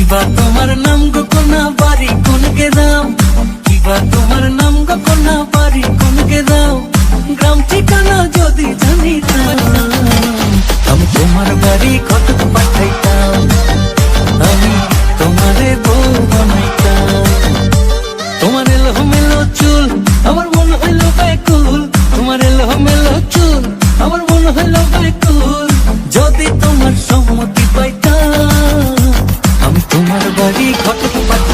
কিবা তোমার নাম গো কোনা বাড়ি কোনকে দাও, কিবা তোমার নাম গো কোনা বাড়ি কোনকে দাও, গ্রাম ঠিকানা যদি জানিতাম আমি তোমার বাড়ি কটক পাঠাইতাম, আমি তোমারে বউ বানাইতাম। তোমার এলোমেলো চুল আমার মন হইল ব্যাকুল, তোমার এলোমেলো চুল আমার মন হইল ব্যাকুল, যদি তোমার সম্মতি পাইতাম আমি তোমার বাড়ি কটক পাঠাইতাম।